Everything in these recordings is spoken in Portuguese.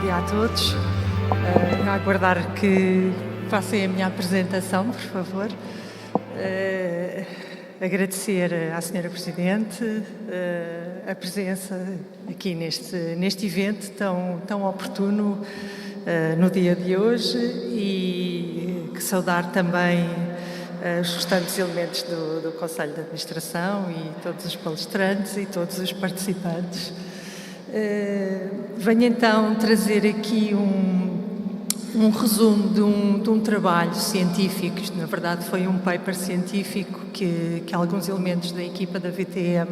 dia a todos. A aguardar que façam a minha apresentação, por favor. Agradecer à Sra. Presidente a presença aqui neste evento tão oportuno no dia de hoje e que saudar também os restantes elementos do Conselho de Administração e todos os palestrantes e todos os participantes. Venho então trazer aqui um resumo de um trabalho científico. Isto, na verdade, foi um paper científico que alguns elementos da equipa da VTM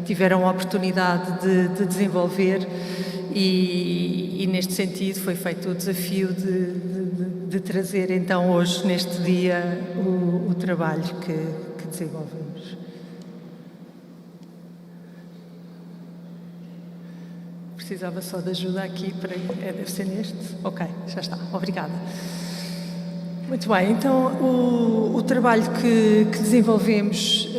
tiveram a oportunidade de desenvolver e neste sentido foi feito o desafio de trazer então hoje, neste dia, o trabalho que desenvolvemos. Precisava só de ajuda aqui para... deve ser neste? Ok, já está. Obrigada. Muito bem, então o trabalho que desenvolvemos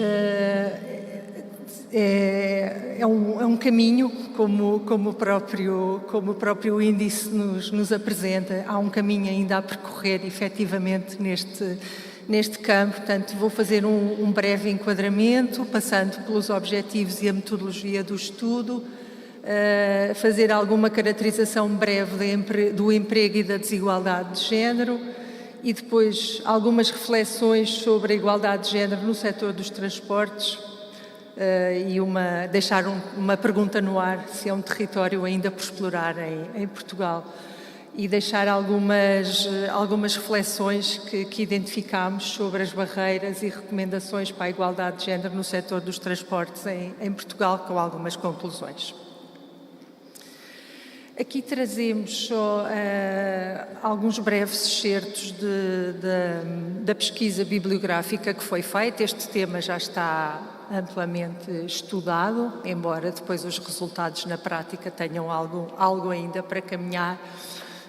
é um caminho, como o próprio índice nos apresenta. Há um caminho ainda a percorrer, efetivamente, neste campo. Portanto, vou fazer um breve enquadramento, passando pelos objetivos e a metodologia do estudo, fazer alguma caracterização breve do emprego e da desigualdade de género e depois algumas reflexões sobre a igualdade de género no setor dos transportes e deixar uma pergunta no ar, se é um território ainda por explorar em Portugal, e deixar algumas reflexões que identificámos sobre as barreiras e recomendações para a igualdade de género no setor dos transportes em Portugal, com algumas conclusões. Aqui trazemos só alguns breves excertos da pesquisa bibliográfica que foi feita. Este tema já está amplamente estudado, embora depois os resultados na prática tenham algo ainda para caminhar.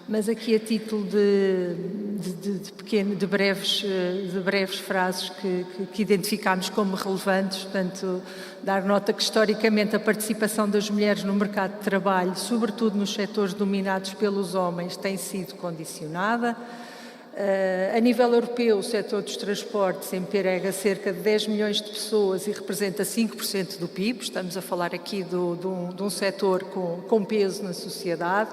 Mas aqui a título de breves frases que identificámos como relevantes, portanto, dar nota que historicamente a participação das mulheres no mercado de trabalho, sobretudo nos setores dominados pelos homens, tem sido condicionada. A nível europeu, o setor dos transportes emprega cerca de 10 milhões de pessoas e representa 5% do PIB. Estamos a falar aqui de um setor com peso na sociedade.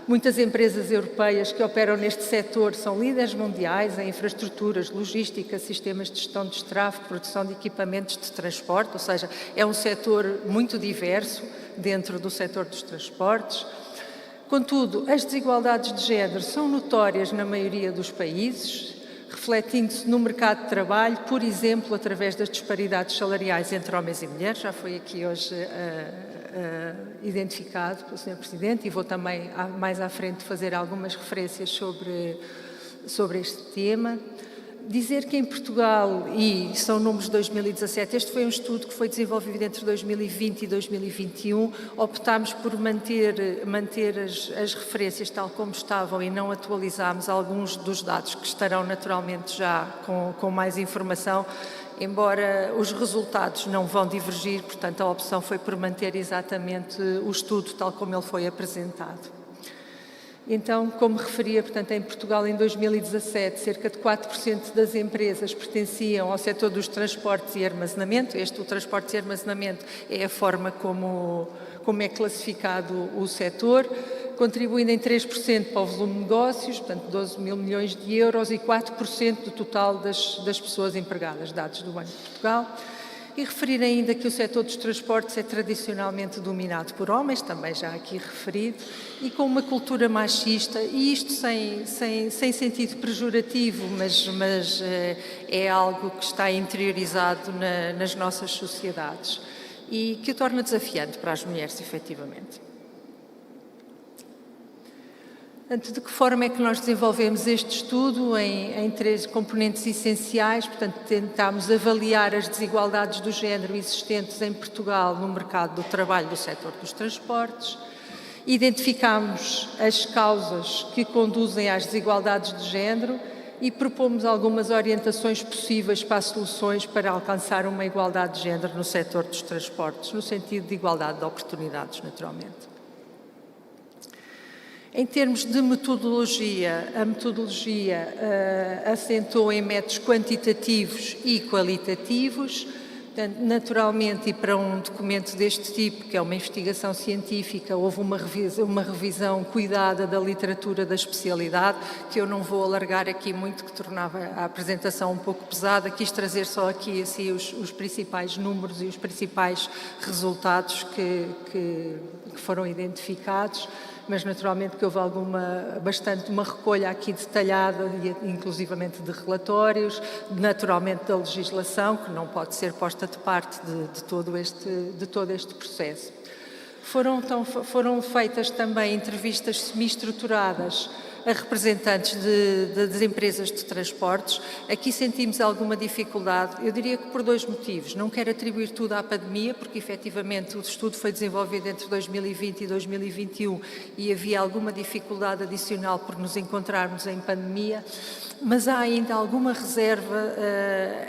Muitas empresas europeias que operam neste setor são líderes mundiais em infraestruturas, logística, sistemas de gestão de tráfego, produção de equipamentos de transporte, ou seja, é um setor muito diverso dentro do setor dos transportes. Contudo, as desigualdades de género são notórias na maioria dos países, refletindo-se no mercado de trabalho, por exemplo, através das disparidades salariais entre homens e mulheres. Já foi aqui hoje identificado pelo Sr. Presidente e vou também mais à frente fazer algumas referências sobre este tema. Dizer que em Portugal, e são números de 2017, este foi um estudo que foi desenvolvido entre 2020 e 2021, optámos por manter as referências tal como estavam e não atualizámos alguns dos dados que estarão naturalmente já com mais informação, embora os resultados não vão divergir, portanto a opção foi por manter exatamente o estudo tal como ele foi apresentado. Então, como referia, portanto, em Portugal em 2017, cerca de 4% das empresas pertenciam ao setor dos transportes e armazenamento. O transporte e armazenamento é a forma como é classificado o setor, contribuindo em 3% para o volume de negócios, portanto 12 mil milhões de euros e 4% do total das pessoas empregadas, dados do Banco de Portugal. E referir ainda que o setor dos transportes é tradicionalmente dominado por homens, também já aqui referido, e com uma cultura machista, e isto sem sentido pejorativo, mas é algo que está interiorizado nas nossas sociedades e que o torna desafiante para as mulheres, efetivamente. Portanto, de que forma é que nós desenvolvemos este estudo em 3 componentes essenciais? Portanto, tentámos avaliar as desigualdades do género existentes em Portugal no mercado do trabalho do setor dos transportes, identificámos as causas que conduzem às desigualdades de género e propomos algumas orientações possíveis para as soluções para alcançar uma igualdade de género no setor dos transportes, no sentido de igualdade de oportunidades, naturalmente. Em termos de metodologia, a metodologia assentou em métodos quantitativos e qualitativos. Portanto, naturalmente, e para um documento deste tipo, que é uma investigação científica, houve uma revisão cuidada da literatura da especialidade, que eu não vou alargar aqui muito, que tornava a apresentação um pouco pesada. Quis trazer só aqui assim, os principais números e os principais resultados que foram identificados, mas naturalmente que houve bastante uma recolha aqui detalhada, inclusivamente de relatórios, naturalmente da legislação, que não pode ser posta de parte de todo este processo. Foram feitas também entrevistas semi-estruturadas a representantes das empresas de transportes. Aqui sentimos alguma dificuldade, eu diria que por 2 motivos. Não quero atribuir tudo à pandemia, porque efetivamente o estudo foi desenvolvido entre 2020 e 2021 e havia alguma dificuldade adicional por nos encontrarmos em pandemia, mas há ainda alguma reserva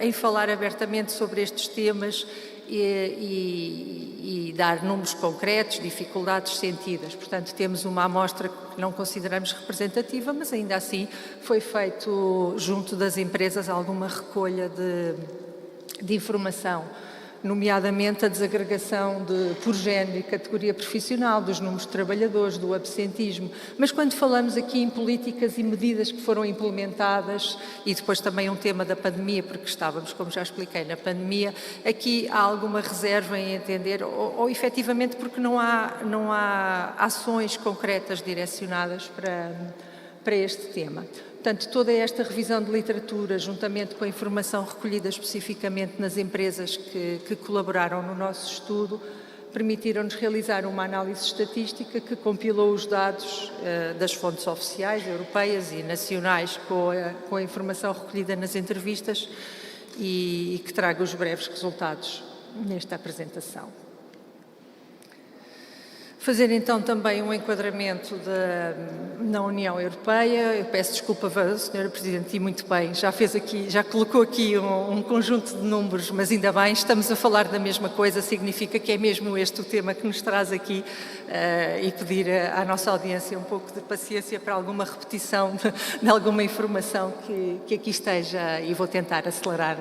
em falar abertamente sobre estes temas e dar números concretos, dificuldades sentidas. Portanto, temos uma amostra que não consideramos representativa, mas ainda assim foi feito junto das empresas alguma recolha de informação, nomeadamente a desagregação por género e categoria profissional, dos números de trabalhadores, do absentismo. Mas quando falamos aqui em políticas e medidas que foram implementadas, e depois também um tema da pandemia, porque estávamos, como já expliquei, na pandemia, aqui há alguma reserva em entender, ou efetivamente porque não há ações concretas direcionadas para este tema. Portanto, toda esta revisão de literatura, juntamente com a informação recolhida especificamente nas empresas que colaboraram no nosso estudo, permitiram-nos realizar uma análise estatística que compilou os dados das fontes oficiais, europeias e nacionais, com a informação recolhida nas entrevistas e que traga os breves resultados nesta apresentação. Fazer então também um enquadramento na União Europeia. Eu peço desculpa, Sra. Presidente, e muito bem, já colocou aqui um conjunto de números, mas ainda bem, estamos a falar da mesma coisa, significa que é mesmo este o tema que nos traz aqui e pedir à nossa audiência um pouco de paciência para alguma repetição de alguma informação que aqui esteja, e vou tentar acelerar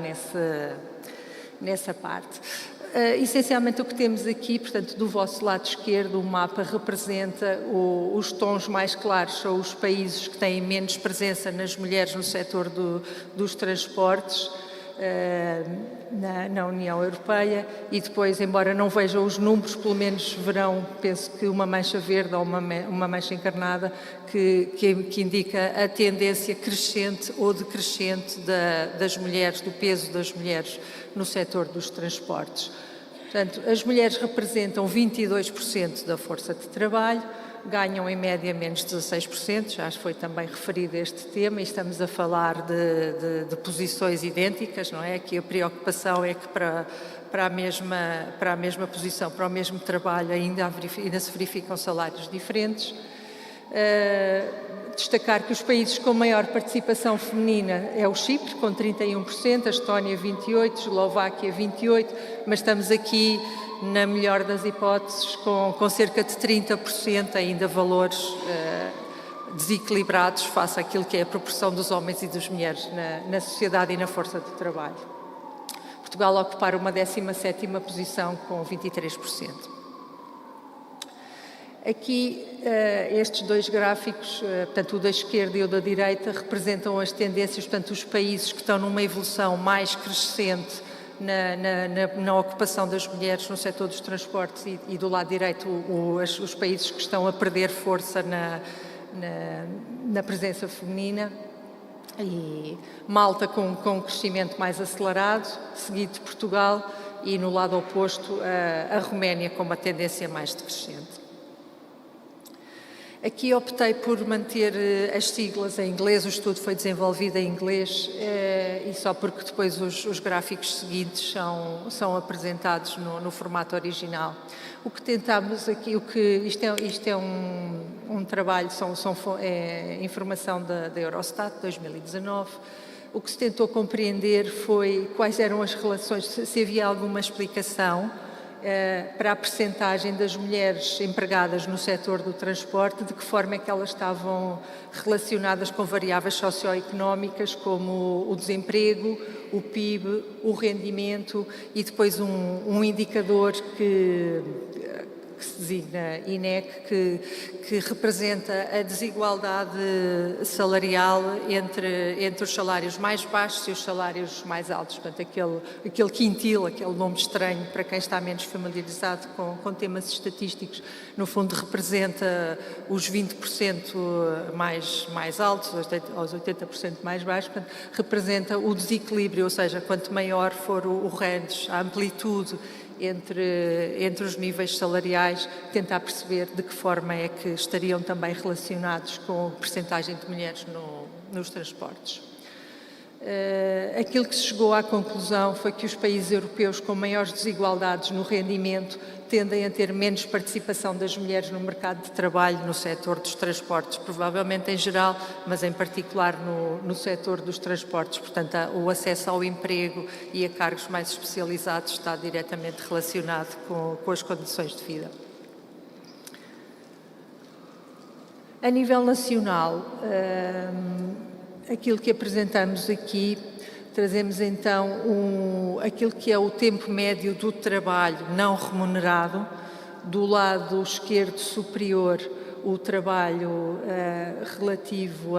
nessa parte. Essencialmente o que temos aqui, portanto, do vosso lado esquerdo, o mapa representa os tons mais claros, são os países que têm menos presença nas mulheres no setor dos transportes na União Europeia, e depois, embora não vejam os números, pelo menos verão, penso que uma mancha verde ou uma mancha encarnada que indica a tendência crescente ou decrescente das mulheres, do peso das mulheres no setor dos transportes. Portanto, as mulheres representam 22% da força de trabalho, ganham em média menos 16%, já foi também referido este tema, e estamos a falar de posições idênticas, não é? Que a preocupação é que para a mesma posição, para o mesmo trabalho, ainda se verificam salários diferentes. Destacar que os países com maior participação feminina é o Chipre, com 31%, a Estónia 28%, a Eslováquia 28%, mas estamos aqui, na melhor das hipóteses, com cerca de 30%, ainda valores desequilibrados face àquilo que é a proporção dos homens e das mulheres na sociedade e na força de trabalho. Portugal a ocupar uma 17ª posição com 23%. Aqui, estes dois gráficos, portanto, o da esquerda e o da direita, representam as tendências, portanto, os países que estão numa evolução mais crescente na ocupação das mulheres no setor dos transportes e do lado direito, os países que estão a perder força na presença feminina. E Malta com um crescimento mais acelerado, seguido de Portugal, e no lado oposto a Roménia com uma tendência mais decrescente. Aqui optei por manter as siglas em inglês, o estudo foi desenvolvido em inglês e só porque depois os gráficos seguintes são apresentados no formato original. O que tentámos aqui, isto é um trabalho, é informação da Eurostat 2019, o que se tentou compreender foi quais eram as relações, se havia alguma explicação para a percentagem das mulheres empregadas no setor do transporte, de que forma é que elas estavam relacionadas com variáveis socioeconómicas como o desemprego, o PIB, o rendimento e depois um indicador que se designa INEC, que representa a desigualdade salarial entre os salários mais baixos e os salários mais altos. Portanto, aquele quintil, aquele nome estranho para quem está menos familiarizado com temas estatísticos, no fundo representa os 20% mais altos, aos 80% mais baixos, portanto, representa o desequilíbrio, ou seja, quanto maior for o range, a amplitude entre os níveis salariais, tentar perceber de que forma é que estariam também relacionados com a percentagem de mulheres nos transportes. Aquilo que se chegou à conclusão foi que os países europeus com maiores desigualdades no rendimento tendem a ter menos participação das mulheres no mercado de trabalho no setor dos transportes, provavelmente em geral, mas em particular no setor dos transportes. Portanto, o acesso ao emprego e a cargos mais especializados está diretamente relacionado com as condições de vida. A nível nacional, aquilo que apresentamos aqui, trazemos então aquilo que é o tempo médio do trabalho não remunerado. Do lado esquerdo superior, o trabalho relativo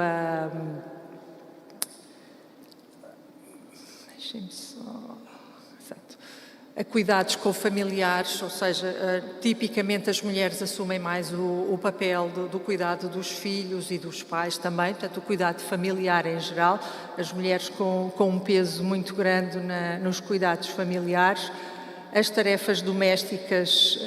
a cuidados com familiares, ou seja, tipicamente as mulheres assumem mais o papel do cuidado dos filhos e dos pais também, portanto o cuidado familiar em geral, as mulheres com um peso muito grande nos cuidados familiares, as tarefas domésticas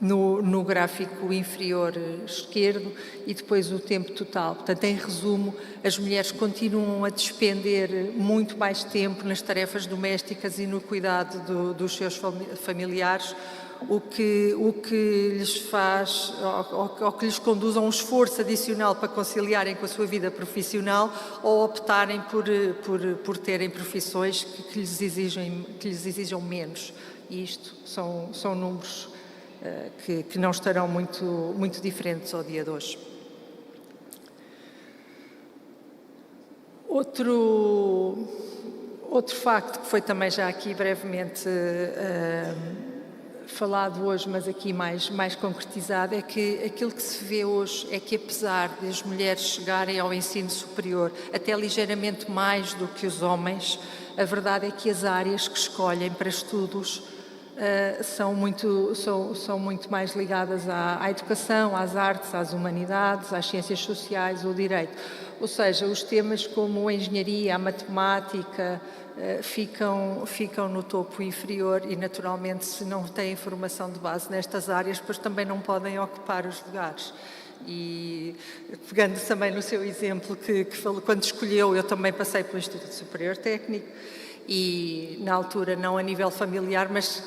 no gráfico inferior esquerdo e depois o tempo total. Portanto, em resumo, as mulheres continuam a despender muito mais tempo nas tarefas domésticas e no cuidado dos seus familiares, o que lhes faz, ou que lhes conduz a um esforço adicional para conciliarem com a sua vida profissional ou optarem por terem profissões que lhes exijam menos. E isto são números que não estarão muito diferentes ao dia de hoje. Outro facto que foi também já aqui brevemente falado hoje, mas aqui mais concretizado, é que aquilo que se vê hoje é que, apesar de as mulheres chegarem ao ensino superior até ligeiramente mais do que os homens, a verdade é que as áreas que escolhem para estudos são muito mais ligadas à educação, às artes, às humanidades, às ciências sociais, ao direito. Ou seja, os temas como a engenharia, a matemática, ficam no topo inferior e, naturalmente, se não têm formação de base nestas áreas, depois também não podem ocupar os lugares. E, pegando também no seu exemplo que falou, quando escolheu, eu também passei pelo Instituto Superior Técnico, e na altura não a nível familiar, mas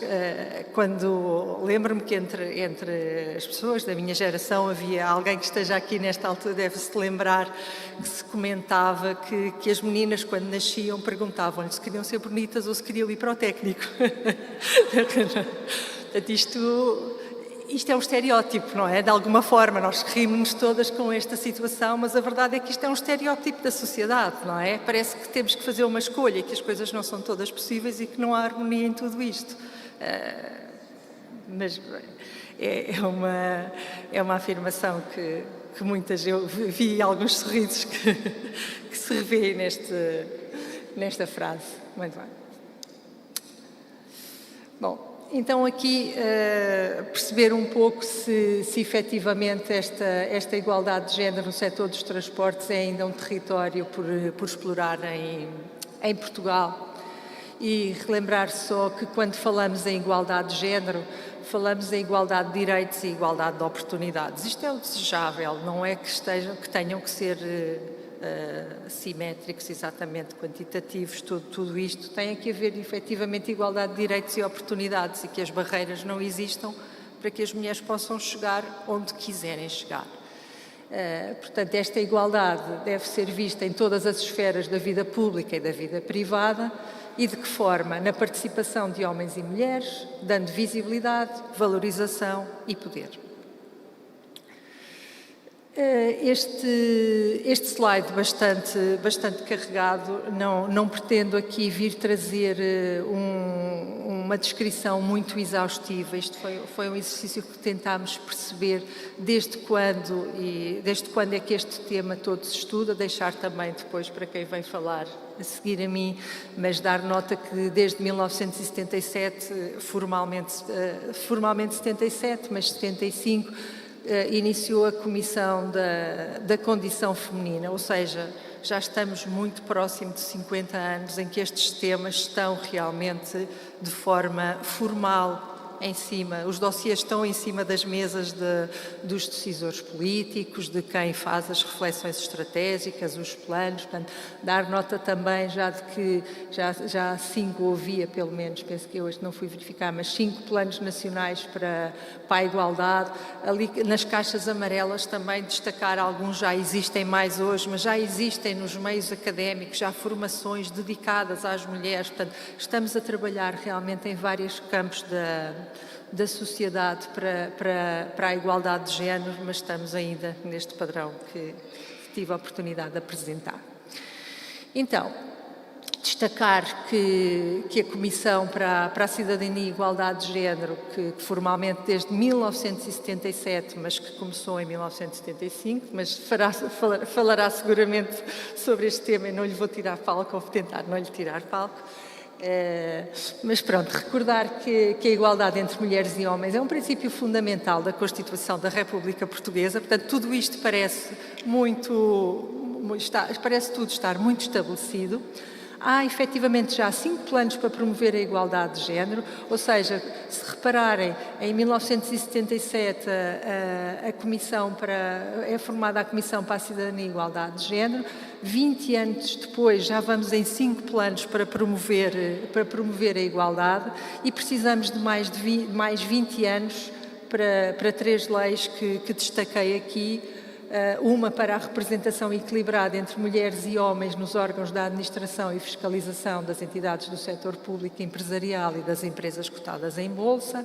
lembro-me que entre as pessoas da minha geração havia alguém que esteja aqui nesta altura, deve-se lembrar que se comentava que as meninas quando nasciam perguntavam-lhe se queriam ser bonitas ou se queriam ir para o técnico. Portanto, isto é um estereótipo, não é? De alguma forma, nós rimos-nos todas com esta situação, mas a verdade é que isto é um estereótipo da sociedade, não é? Parece que temos que fazer uma escolha e que as coisas não são todas possíveis e que não há harmonia em tudo isto. Mas é uma afirmação que muitas... Eu vi alguns sorrisos que se revêem nesta frase. Muito bem. Bom... Então, aqui, perceber um pouco se efetivamente esta igualdade de género no setor dos transportes é ainda um território por explorar em Portugal. E relembrar só que quando falamos em igualdade de género, falamos em igualdade de direitos e igualdade de oportunidades. Isto é o desejável, não é que tenham que ser... simétricos, exatamente quantitativos, tudo isto. Tem que haver efetivamente igualdade de direitos e oportunidades e que as barreiras não existam para que as mulheres possam chegar onde quiserem chegar. Portanto, esta igualdade deve ser vista em todas as esferas da vida pública e da vida privada e de que forma? Na participação de homens e mulheres, dando visibilidade, valorização e poder. Este slide bastante carregado, não pretendo aqui vir trazer uma descrição muito exaustiva. Isto foi um exercício que tentámos perceber desde quando é que este tema todo se estuda, deixar também depois para quem vem falar a seguir a mim, mas dar nota que desde 1977, formalmente 77, mas 75, iniciou a Comissão da Condição Feminina, ou seja, já estamos muito próximo de 50 anos em que estes temas estão realmente de forma formal em cima, os dossiês estão em cima das mesas dos decisores políticos, de quem faz as reflexões estratégicas, os planos. Portanto, dar nota também já de que já 5 havia, pelo menos, penso que eu hoje não fui verificar, mas 5 planos nacionais para a igualdade. Ali nas caixas amarelas também destacar alguns, já existem mais hoje, mas já existem nos meios académicos, já formações dedicadas às mulheres. Portanto, estamos a trabalhar realmente em vários campos da sociedade para a igualdade de género, mas estamos ainda neste padrão que tive a oportunidade de apresentar. Então, destacar que a Comissão para a Cidadania e Igualdade de Género, que formalmente desde 1977, mas que começou em 1975, mas falará seguramente sobre este tema e não lhe vou tirar palco, ou vou tentar não lhe tirar palco. Mas pronto, recordar que a igualdade entre mulheres e homens é um princípio fundamental da Constituição da República Portuguesa, portanto tudo isto parece tudo estar muito estabelecido. Há efetivamente já 5 planos para promover a igualdade de género, ou seja, se repararem, em 1977 é formada a Comissão para a Cidadania e Igualdade de Género. 20 anos depois já vamos em 5 planos para promover a igualdade e precisamos de mais 20 anos para 3 leis que destaquei aqui. Uma para a representação equilibrada entre mulheres e homens nos órgãos da administração e fiscalização das entidades do setor público empresarial e das empresas cotadas em bolsa.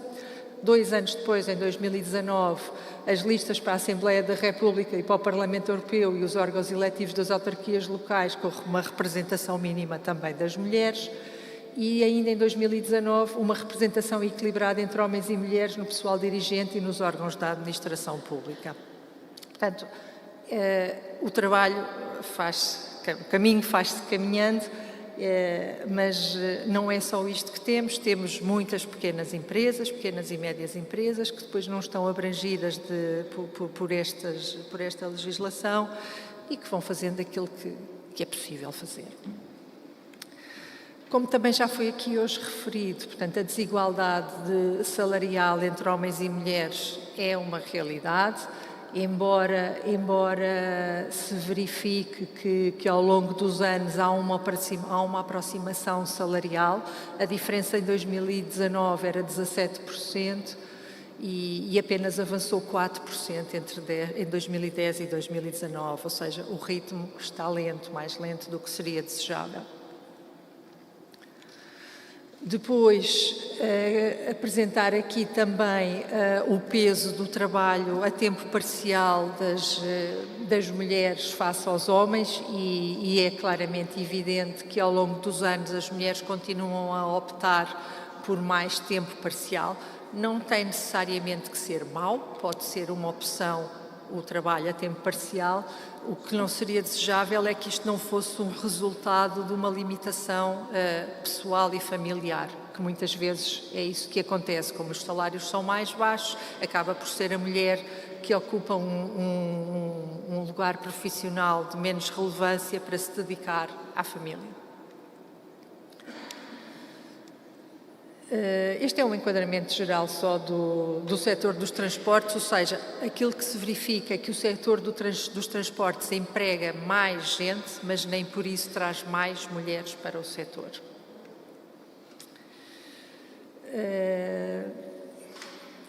2 anos depois, em 2019, as listas para a Assembleia da República e para o Parlamento Europeu e os órgãos eletivos das autarquias locais com uma representação mínima também das mulheres. E ainda em 2019, uma representação equilibrada entre homens e mulheres no pessoal dirigente e nos órgãos da administração pública. Portanto, o trabalho o caminho faz-se caminhando, mas não é só isto que temos muitas pequenas e médias empresas que depois não estão abrangidas por esta legislação e que vão fazendo aquilo que é possível fazer. Como também já foi aqui hoje referido, portanto, a desigualdade salarial entre homens e mulheres é uma realidade. Embora se verifique que ao longo dos anos há uma aproximação salarial, a diferença em 2019 era 17% e apenas avançou 4% em 2010 e 2019, ou seja, o ritmo está lento, mais lento do que seria desejável. Depois, apresentar aqui também o peso do trabalho a tempo parcial das mulheres face aos homens e é claramente evidente que ao longo dos anos as mulheres continuam a optar por mais tempo parcial. Não tem necessariamente que ser mau, pode ser uma opção o trabalho a tempo parcial. O que não seria desejável é que isto não fosse um resultado de uma limitação pessoal e familiar, que muitas vezes é isso que acontece. Como os salários são mais baixos, acaba por ser a mulher que ocupa um lugar profissional de menos relevância para se dedicar à família. Este é um enquadramento geral só do setor dos transportes, ou seja, aquilo que se verifica é que o setor dos transportes emprega mais gente, mas nem por isso traz mais mulheres para o setor.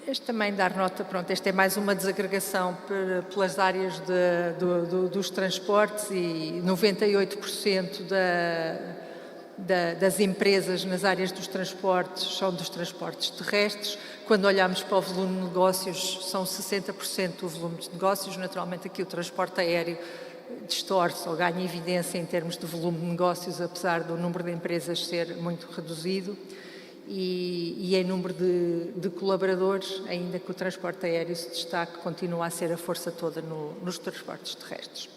Este também dar nota, pronto, esta é mais uma desagregação pelas áreas dos transportes e 98% das empresas nas áreas dos transportes são dos transportes terrestres. Quando olhamos para o volume de negócios, são 60% do volume de negócios. Naturalmente, aqui o transporte aéreo distorce ou ganha evidência em termos de volume de negócios, apesar do número de empresas ser muito reduzido. E em número de colaboradores, ainda que o transporte aéreo se destaque, continua a ser a força toda nos transportes terrestres.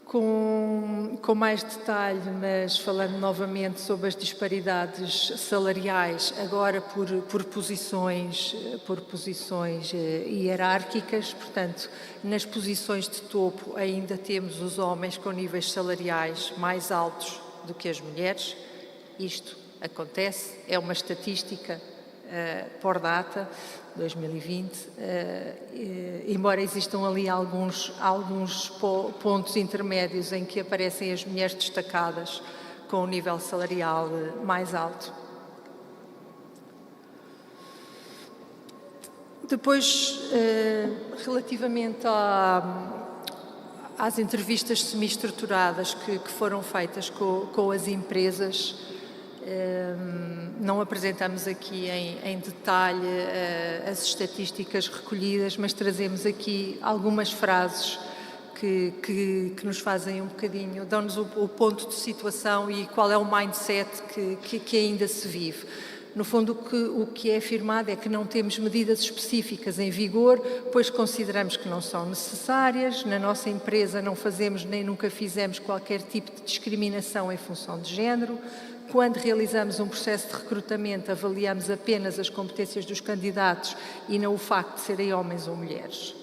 Com mais detalhe, mas falando novamente sobre as disparidades salariais, agora por posições hierárquicas, portanto, nas posições de topo ainda temos os homens com níveis salariais mais altos do que as mulheres. Isto acontece, é uma estatística por data, 2020, embora existam ali alguns pontos intermédios em que aparecem as mulheres destacadas com um nível salarial mais alto. Depois, relativamente às entrevistas semi-estruturadas que foram feitas com as empresas, não apresentamos aqui em detalhe as estatísticas recolhidas, mas trazemos aqui algumas frases que nos fazem um bocadinho, dão-nos o ponto de situação e qual é o mindset que ainda se vive. No fundo, o que é afirmado é que não temos medidas específicas em vigor, pois consideramos que não são necessárias. Na nossa empresa não fazemos nem nunca fizemos qualquer tipo de discriminação em função de género. Quando realizamos um processo de recrutamento, avaliamos apenas as competências dos candidatos e não o facto de serem homens ou mulheres.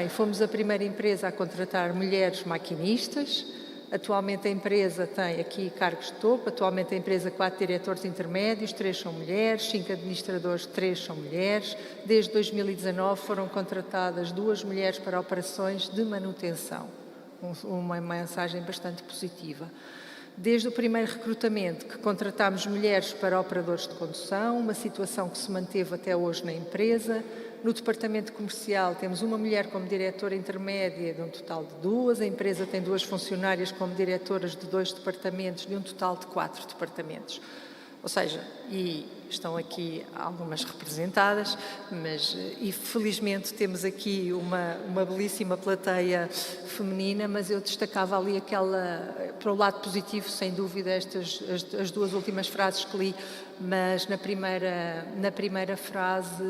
Fomos a primeira empresa a contratar mulheres maquinistas. Atualmente a empresa tem aqui cargos de topo. Atualmente a empresa 4 diretores intermédios, 3 são mulheres, 5 administradores, 3 são mulheres. Desde 2019 foram contratadas 2 mulheres para operações de manutenção. Uma mensagem bastante positiva. Desde o primeiro recrutamento que contratámos mulheres para operadores de condução, uma situação que se manteve até hoje na empresa. No departamento comercial temos uma mulher como diretora intermédia de um total de 2, a empresa tem 2 funcionárias como diretoras de 2 departamentos de um total de 4 departamentos. Ou seja, e estão aqui algumas representadas, mas felizmente temos aqui uma belíssima plateia feminina, mas eu destacava ali para o lado positivo, sem dúvida, as 2 últimas frases que li, mas na primeira frase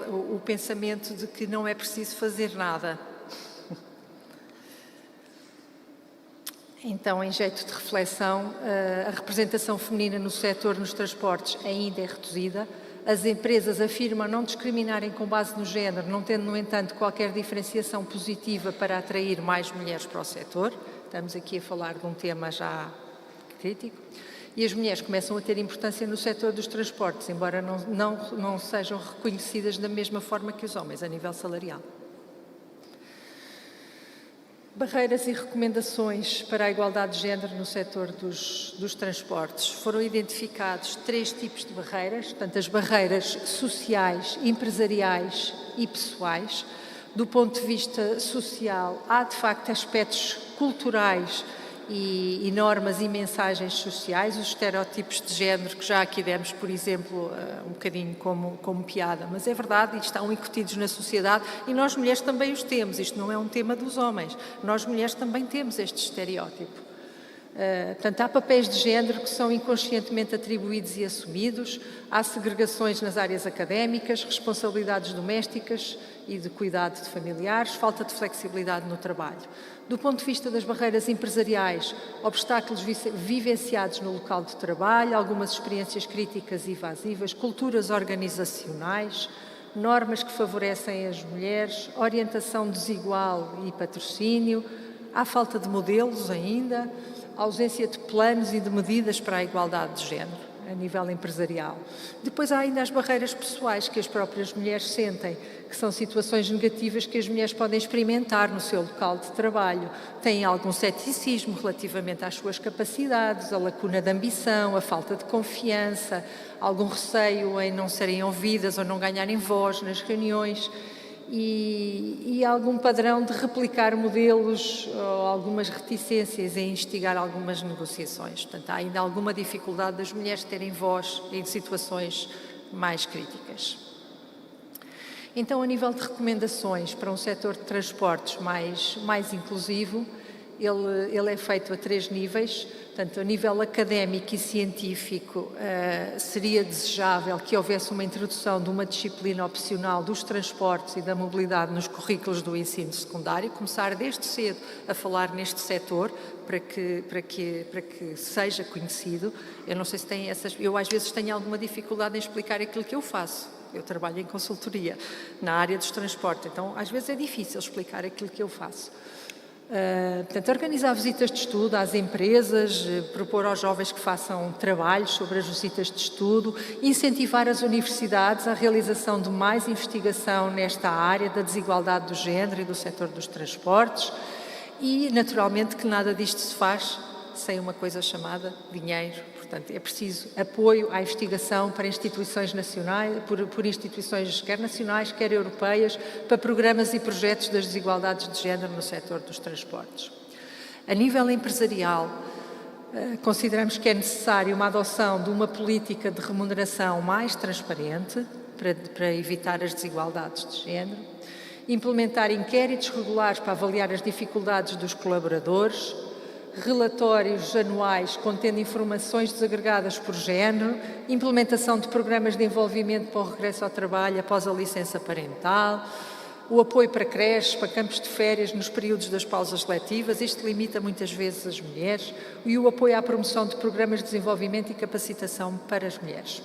o pensamento de que não é preciso fazer nada. Então, em jeito de reflexão, a representação feminina no setor nos transportes ainda é reduzida. As empresas afirmam não discriminarem com base no género, não tendo, no entanto, qualquer diferenciação positiva para atrair mais mulheres para o setor. Estamos aqui a falar de um tema já crítico. E as mulheres começam a ter importância no setor dos transportes, embora não sejam reconhecidas da mesma forma que os homens, a nível salarial. Barreiras e recomendações para a igualdade de género no setor dos transportes. Foram identificados 3 tipos de barreiras, portanto, as barreiras sociais, empresariais e pessoais. Do ponto de vista social, há de facto aspectos culturais e normas e mensagens sociais, os estereótipos de género que já aqui demos, por exemplo, um bocadinho como piada, mas é verdade, e estão incutidos na sociedade e nós mulheres também os temos, isto não é um tema dos homens, nós mulheres também temos este estereótipo. Portanto, há papéis de género que são inconscientemente atribuídos e assumidos, há segregações nas áreas académicas, responsabilidades domésticas e de cuidado de familiares, falta de flexibilidade no trabalho. Do ponto de vista das barreiras empresariais, obstáculos vivenciados no local de trabalho, algumas experiências críticas e evasivas, culturas organizacionais, normas que favorecem as mulheres, orientação desigual e patrocínio, há falta de modelos ainda, ausência de planos e de medidas para a igualdade de género a nível empresarial. Depois há ainda as barreiras pessoais que as próprias mulheres sentem, que são situações negativas que as mulheres podem experimentar no seu local de trabalho. Têm algum ceticismo relativamente às suas capacidades, a lacuna de ambição, a falta de confiança, algum receio em não serem ouvidas ou não ganharem voz nas reuniões. e algum padrão de replicar modelos ou algumas reticências em instigar algumas negociações. Portanto, há ainda alguma dificuldade das mulheres terem voz em situações mais críticas. Então, a nível de recomendações para um setor de transportes mais inclusivo, ele é feito a 3 níveis. Portanto, a nível académico e científico, seria desejável que houvesse uma introdução de uma disciplina opcional dos transportes e da mobilidade nos currículos do ensino secundário, começar desde cedo a falar neste setor para que seja conhecido. Eu não sei se têm eu às vezes tenho alguma dificuldade em explicar aquilo que eu faço. Eu trabalho em consultoria na área dos transportes, então às vezes é difícil explicar aquilo que eu faço. Portanto, organizar visitas de estudo às empresas, propor aos jovens que façam trabalhos sobre as visitas de estudo, incentivar as universidades à realização de mais investigação nesta área da desigualdade do género e do setor dos transportes e, naturalmente, que nada disto se faz sem uma coisa chamada dinheiro. Portanto, é preciso apoio à investigação para instituições nacionais, por instituições quer nacionais, quer europeias, para programas e projetos das desigualdades de género no setor dos transportes. A nível empresarial, consideramos que é necessário uma adoção de uma política de remuneração mais transparente para evitar as desigualdades de género, implementar inquéritos regulares para avaliar as dificuldades dos colaboradores, relatórios anuais contendo informações desagregadas por género, implementação de programas de envolvimento para o regresso ao trabalho após a licença parental, o apoio para creches, para campos de férias nos períodos das pausas letivas, isto limita muitas vezes as mulheres, e o apoio à promoção de programas de desenvolvimento e capacitação para as mulheres.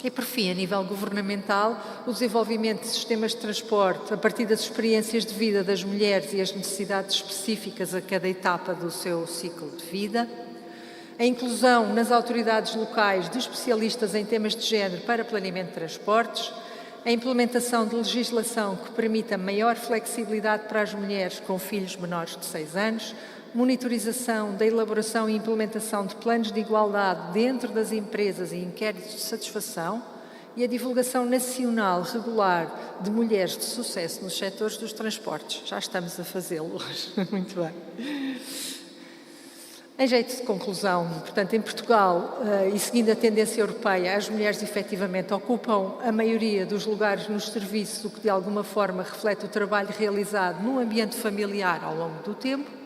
E, por fim, a nível governamental, o desenvolvimento de sistemas de transporte a partir das experiências de vida das mulheres e as necessidades específicas a cada etapa do seu ciclo de vida, a inclusão nas autoridades locais de especialistas em temas de género para planeamento de transportes, a implementação de legislação que permita maior flexibilidade para as mulheres com filhos menores de 6 anos, monitorização da elaboração e implementação de planos de igualdade dentro das empresas e inquéritos de satisfação e a divulgação nacional regular de mulheres de sucesso nos setores dos transportes. Já estamos a fazê-lo hoje. Muito bem. Em jeito de conclusão, portanto, em Portugal, e seguindo a tendência europeia, as mulheres efetivamente ocupam a maioria dos lugares nos serviços, o que de alguma forma reflete o trabalho realizado no ambiente familiar ao longo do tempo.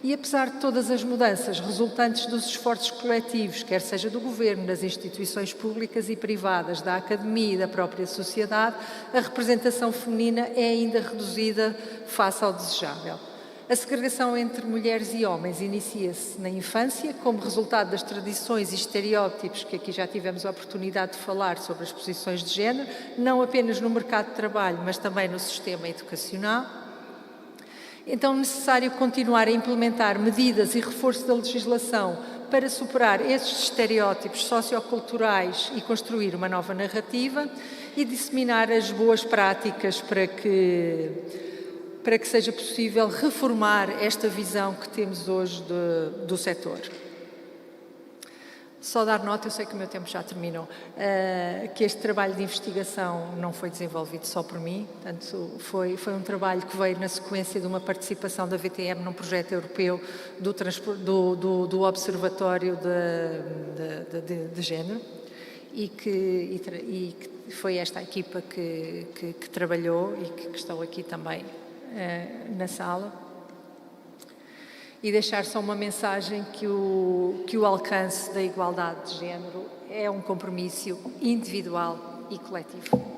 E apesar de todas as mudanças resultantes dos esforços coletivos, quer seja do Governo, das instituições públicas e privadas, da academia e da própria sociedade, a representação feminina é ainda reduzida face ao desejável. A segregação entre mulheres e homens inicia-se na infância, como resultado das tradições e estereótipos que aqui já tivemos a oportunidade de falar sobre as posições de género, não apenas no mercado de trabalho, mas também no sistema educacional. Então, é necessário continuar a implementar medidas e reforço da legislação para superar esses estereótipos socioculturais e construir uma nova narrativa e disseminar as boas práticas para que seja possível reformar esta visão que temos hoje do setor. Só dar nota, eu sei que o meu tempo já terminou, que este trabalho de investigação não foi desenvolvido só por mim, portanto, foi um trabalho que veio na sequência de uma participação da VTM num projeto europeu do Observatório de Género e que foi esta a equipa que trabalhou e que estão aqui também na sala. E deixar só uma mensagem que o alcance da igualdade de género é um compromisso individual e coletivo.